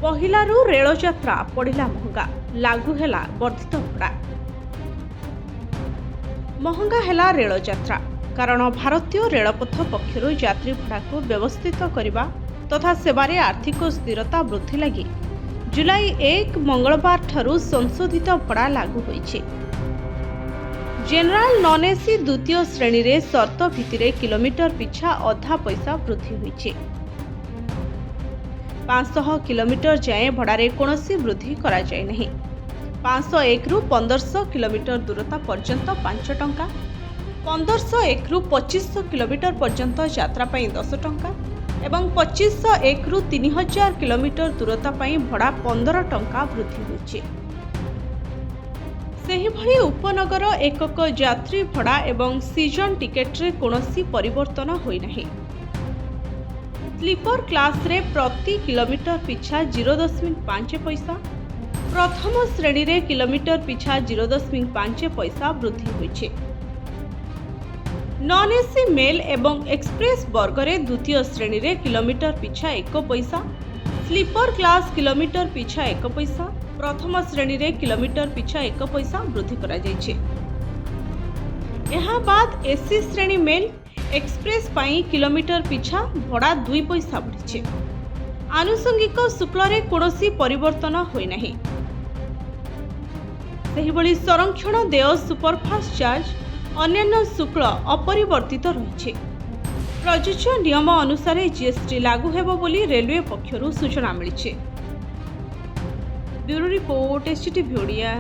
पहिलारू rail यात्रा पड़िला महंगा लागू हैला वर्धित भड़ा। महंगा हैला रेल यात्रा कारण भारतीय रेलपथ पक्षर यात्री भड़ा को व्यवस्थित करने तथा सेवारे आर्थिक स्थिरता वृद्धि लगी जुलाई 1 मंगलवार ठारू संशोधित भड़ा लागू होइछे। जेनराल नॉन एसी द्वितीय श्रेणी रे शर्त भित्तिरे किलोमीटर पिछा अधा पैसा वृद्धि होइछे। 500 किलोमीटर जाए भड़ारे कोनोसी वृद्धि करा जाय नहीं। 501 रु 1500 किलोमीटर दूरता पर्यंत 5 टंका, 1501 रु 2500 किलोमीटर पर्यंत यात्रा पई 10 टंका एवं 2501 रु 3000 किलोमीटर दूरता पई भड़ा 15 टंका वृद्धि होइछे। सेहिभଳି उपनगर एकक यात्री भड़ा एवं सीजन टिकेट रे कोनोसी परिवर्तन होई नहीं। स्लीपर क्लास रे प्रति किलोमीटर पिछा 0.5 पैसा, प्रथम श्रेणी रे किलोमीटर पिछा 0.5 पैसा वृद्धि होइछे। नॉन एसी मेल एवं एक्सप्रेस वर्ग रे द्वितीय श्रेणी रे किलोमीटर पिछा 1 पैसा, स्लीपर क्लास किलोमीटर पिछा 1 पैसा, प्रथम श्रेणी रे किलोमीटर पिछा 1 पैसा वृद्धि करा जायछे। यहाँ बाद एसी श्रेणी मेल एक्सप्रेस पाई किलोमीटर पिछा भड़ा 2 पैसा बढ़ी। आनुषंगिक शुल्क रे कोनोसी परिवर्तन होई नहीं। सेहिभଳି संरक्षण देय सुपरफास्ट चार्ज अन्यान्य शुल्क अपरिवर्तित रहिछे। प्रযোज्य नियम अनुसार जीएसटी लागू हेबो बोली रेलवे पक्षरु सूचना मिलिछे। Bureau report STV Odia.